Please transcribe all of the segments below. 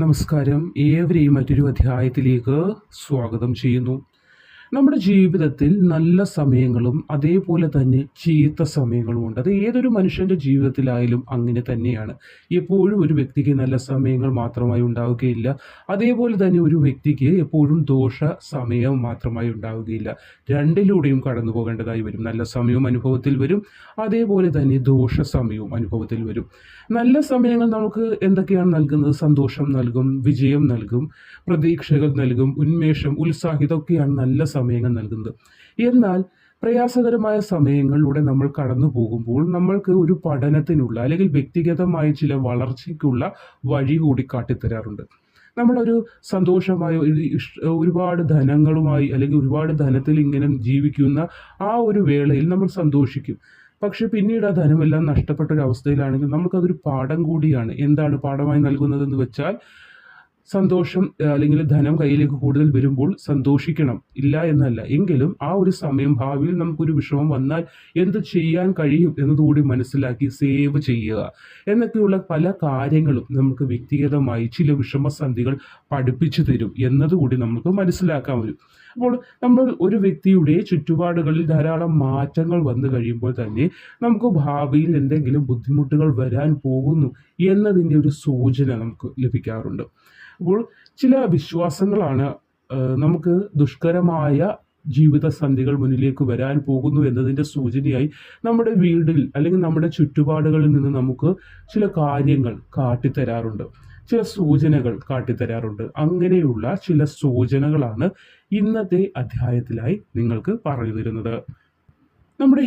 നമസ്കാരം. ഏവരെയും മറ്റൊരു അധ്യായത്തിലേക്ക് സ്വാഗതം ചെയ്യുന്നു. നമ്മുടെ ജീവിതത്തിൽ നല്ല സമയങ്ങളും അതേപോലെ തന്നെ ചീത്ത സമയങ്ങളും ഉണ്ട്. അത് ഏതൊരു മനുഷ്യൻ്റെ ജീവിതത്തിലായാലും അങ്ങനെ തന്നെയാണ്. എപ്പോഴും ഒരു വ്യക്തിക്ക് നല്ല സമയങ്ങൾ മാത്രമായി ഉണ്ടാവുകയില്ല. അതേപോലെ തന്നെ ഒരു വ്യക്തിക്ക് എപ്പോഴും ദോഷ സമയം മാത്രമായി ഉണ്ടാവുകയില്ല. രണ്ടിലൂടെയും കടന്നു പോകേണ്ടതായി വരും. നല്ല സമയവും അനുഭവത്തിൽ വരും, അതേപോലെ തന്നെ ദോഷ സമയവും അനുഭവത്തിൽ വരും. നല്ല സമയങ്ങൾ നമുക്ക് എന്തൊക്കെയാണ് നൽകുന്നത്? സന്തോഷം നൽകും, വിജയം നൽകും, പ്രതീക്ഷകൾ നൽകും, ഉന്മേഷം, ഉത്സാഹം, ഇതൊക്കെയാണ് നല്ല സമയങ്ങൾ നൽകുന്നത്. എന്നാൽ പ്രയാസകരമായ സമയങ്ങളിലൂടെ നമ്മൾ കടന്നു പോകുമ്പോൾ നമ്മൾക്ക് ഒരു പഠനത്തിനുള്ള അല്ലെങ്കിൽ വ്യക്തിഗതമായ ചില വളർച്ചയ്ക്കുള്ള വഴി കൂടി കാട്ടിത്തരാറുണ്ട്. നമ്മളൊരു സന്തോഷമായ ഒരുപാട് ധനങ്ങളുമായി അല്ലെങ്കിൽ ഒരുപാട് ധനത്തിൽ ഇങ്ങനെ ജീവിക്കുന്ന ആ ഒരു വേളയിൽ നമ്മൾ സന്തോഷിക്കും. പക്ഷെ പിന്നീട് ആ ധനമെല്ലാം നഷ്ടപ്പെട്ട ഒരു അവസ്ഥയിലാണെങ്കിൽ നമുക്കതൊരു പാഠം കൂടിയാണ്. എന്താണ് പാഠമായി നൽകുന്നതെന്ന് വെച്ചാൽ, സന്തോഷം അല്ലെങ്കിൽ ധനം കയ്യിലേക്ക് കൂടുതൽ വരുമ്പോൾ സന്തോഷിക്കണം, ഇല്ല എന്നല്ല. എങ്കിലും ആ ഒരു സമയം ഭാവിയിൽ നമുക്കൊരു വിഷമം വന്നാൽ എന്ത് ചെയ്യാൻ കഴിയും എന്നതുകൂടി മനസ്സിലാക്കി സേവ് ചെയ്യുക എന്നൊക്കെയുള്ള പല കാര്യങ്ങളും നമുക്ക് വ്യക്തിഗതമായി ചില വിഷമസന്ധികൾ പഠിപ്പിച്ചു തരും എന്നതുകൂടി നമുക്ക് മനസ്സിലാക്കാൻ വരും. അപ്പോൾ നമ്മൾ ഒരു വ്യക്തിയുടെ ചുറ്റുപാടുകളിൽ ധാരാളം മാറ്റങ്ങൾ വന്നു കഴിയുമ്പോൾ തന്നെ നമുക്ക് ഭാവിയിൽ എന്തെങ്കിലും ബുദ്ധിമുട്ടുകൾ വരാൻ പോകുന്നു എന്നതിൻ്റെ ഒരു സൂചന നമുക്ക് ലഭിക്കാറുണ്ട്. അപ്പോൾ ചില വിശ്വാസങ്ങളാണ് നമുക്ക് ദുഷ്കരമായ ജീവിതസന്ധികൾ മുന്നിലേക്ക് വരാൻ പോകുന്നു എന്നതിൻ്റെ സൂചനയായി നമ്മുടെ വീടിൽ അല്ലെങ്കിൽ നമ്മുടെ ചുറ്റുപാടുകളിൽ നിന്ന് നമുക്ക് ചില കാര്യങ്ങൾ കാട്ടിത്തരാറുണ്ട്, ചില സൂചനകൾ കാട്ടിത്തരാറുണ്ട്. അങ്ങനെയുള്ള ചില സൂചനകളാണ് ഇന്നത്തെ അധ്യായത്തിലായി നിങ്ങൾക്ക് പറഞ്ഞു തരുന്നത്. നമ്മുടെ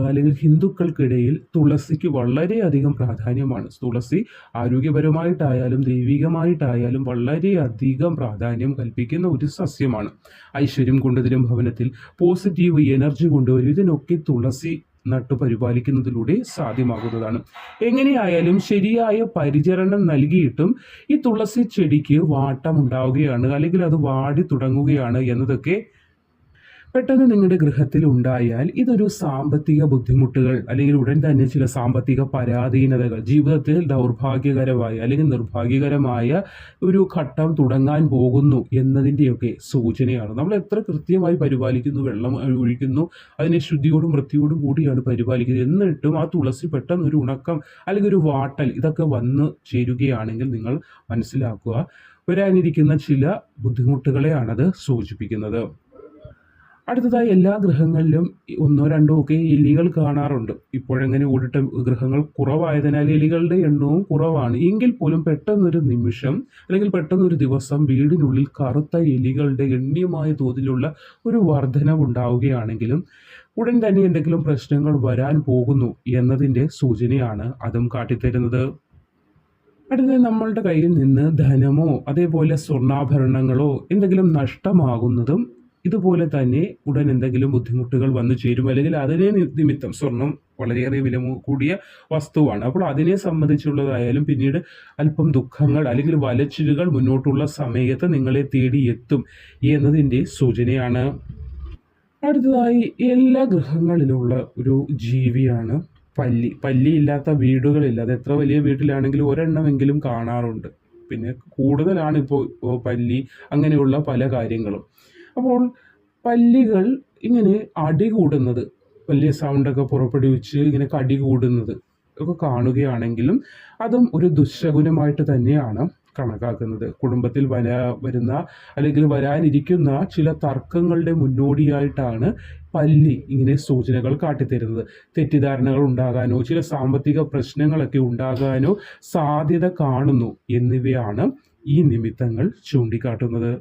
അല്ലെങ്കിൽ ഹിന്ദുക്കൾക്കിടയിൽ തുളസിക്ക് വളരെയധികം പ്രാധാന്യമാണ്. തുളസി ആരോഗ്യപരമായിട്ടായാലും ദൈവികമായിട്ടായാലും വളരെയധികം പ്രാധാന്യം കൽപ്പിക്കുന്ന ഒരു സസ്യമാണ്. ഐശ്വര്യം കൊണ്ടുവരും, ഭവനത്തിൽ പോസിറ്റീവ് എനർജി കൊണ്ടുവരും, ഇതിനൊക്കെ തുളസി നട്ടു പരിപാലിക്കുന്നതിലൂടെ സാധ്യമാകുന്നതാണ്. എങ്ങനെയായാലും ശരിയായ പരിചരണം നൽകിയിട്ടും ഈ തുളസി ചെടിക്ക് വാട്ടം ഉണ്ടാവുകയാണ് അല്ലെങ്കിൽ അത് വാടി തുടങ്ങുകയാണ് എന്നതൊക്കെ പെട്ടെന്ന് നിങ്ങളുടെ ഗൃഹത്തിൽ ഉണ്ടായാൽ ഇതൊരു സാമ്പത്തിക ബുദ്ധിമുട്ടുകൾ അല്ലെങ്കിൽ ഉടൻ തന്നെ ചില സാമ്പത്തിക പരാധീനതകൾ, ജീവിതത്തിൽ ദൗർഭാഗ്യകരമായ അല്ലെങ്കിൽ നിർഭാഗ്യകരമായ ഒരു ഘട്ടം തുടങ്ങാൻ പോകുന്നു എന്നതിൻ്റെയൊക്കെ സൂചനയാണ്. നമ്മൾ എത്ര കൃത്യമായി പരിപാലിക്കുന്നു, വെള്ളം ഒഴിക്കുന്നു, അതിനെ ശുദ്ധിയോടും വൃത്തിയോടും കൂടിയാണ് പരിപാലിക്കുന്നത്, എന്നിട്ടും ആ തുളസി പെട്ടെന്ന് ഒരു ഉണക്കം അല്ലെങ്കിൽ ഒരു വാട്ടൽ ഇതൊക്കെ വന്നു ചേരുകയാണെങ്കിൽ നിങ്ങൾ മനസ്സിലാക്കുക, വരാനിരിക്കുന്ന ചില ബുദ്ധിമുട്ടുകളെയാണത് സൂചിപ്പിക്കുന്നത്. അടുത്തതായി എല്ലാ ഗൃഹങ്ങളിലും ഒന്നോ രണ്ടോ ഒക്കെ എലികൾ കാണാറുണ്ട്. ഇപ്പോഴങ്ങനെ ഓടിട്ട ഗൃഹങ്ങൾ കുറവായതിനാൽ എലികളുടെ എണ്ണവും കുറവാണ്. എങ്കിൽ പോലും പെട്ടെന്നൊരു നിമിഷം അല്ലെങ്കിൽ പെട്ടെന്നൊരു ദിവസം വീടിനുള്ളിൽ കറുത്ത എലികളുടെ ഗണ്യമായ തോതിലുള്ള ഒരു വർധനവ് ഉണ്ടാവുകയാണെങ്കിലും ഉടൻ തന്നെ എന്തെങ്കിലും പ്രശ്നങ്ങൾ വരാൻ പോകുന്നു എന്നതിൻ്റെ സൂചനയാണ് അതും കാട്ടിത്തരുന്നത്. അടുത്തത് നമ്മളുടെ കയ്യിൽ നിന്ന് ധനമോ അതേപോലെ സ്വർണ്ണാഭരണങ്ങളോ എന്തെങ്കിലും നഷ്ടമാകുന്നതും ഇതുപോലെ തന്നെ ഉടൻ എന്തെങ്കിലും ബുദ്ധിമുട്ടുകൾ വന്നു ചേരും. അല്ലെങ്കിൽ അതിനെ നിമിത്തം, സ്വർണം വളരെയേറെ വില കൂടിയ വസ്തുവാണ്, അപ്പോൾ അതിനെ സംബന്ധിച്ചുള്ളതായാലും പിന്നീട് അല്പം ദുഃഖങ്ങൾ അല്ലെങ്കിൽ വലച്ചിലുകൾ മുന്നോട്ടുള്ള സമയത്ത് നിങ്ങളെ തേടി എത്തും എന്നതിൻ്റെ സൂചനയാണ്. അടുത്തതായി എല്ലാ ഗൃഹങ്ങളിലുള്ള ഒരു ജീവിയാണ് പല്ലി. പല്ലിയില്ലാത്ത വീടുകളില്ല. അത് എത്ര വലിയ വീട്ടിലാണെങ്കിലും ഒരെണ്ണമെങ്കിലും കാണാറുണ്ട്. പിന്നെ കൂടുതലാണ് ഇപ്പോൾ പല്ലി, അങ്ങനെയുള്ള പല കാര്യങ്ങളും. അപ്പോൾ പല്ലികൾ ഇങ്ങനെ അടികൂടുന്നത്, വലിയ സൗണ്ടൊക്കെ പുറപ്പെടുവിച്ച് ഇങ്ങനെ കടികൂടുന്നത് ഒക്കെ കാണുകയാണെങ്കിലും അതും ഒരു ദുശ്ശകുനമായിട്ട് തന്നെയാണ് കണക്കാക്കുന്നത്. കുടുംബത്തിൽ വരുന്ന അല്ലെങ്കിൽ വരാനിരിക്കുന്ന ചില തർക്കങ്ങളുടെ മുന്നോടിയായിട്ടാണ് പല്ലി ഇങ്ങനെ സൂചനകൾ കാട്ടിത്തരുന്നത്. തെറ്റിദ്ധാരണകൾ ഉണ്ടാകാനോ ചില സാമ്പത്തിക പ്രശ്നങ്ങളൊക്കെ ഉണ്ടാകാനോ സാധ്യത കാണുന്നു എന്നിവയാണ് ഈ നിമിത്തങ്ങൾ ചൂണ്ടിക്കാട്ടുന്നത്.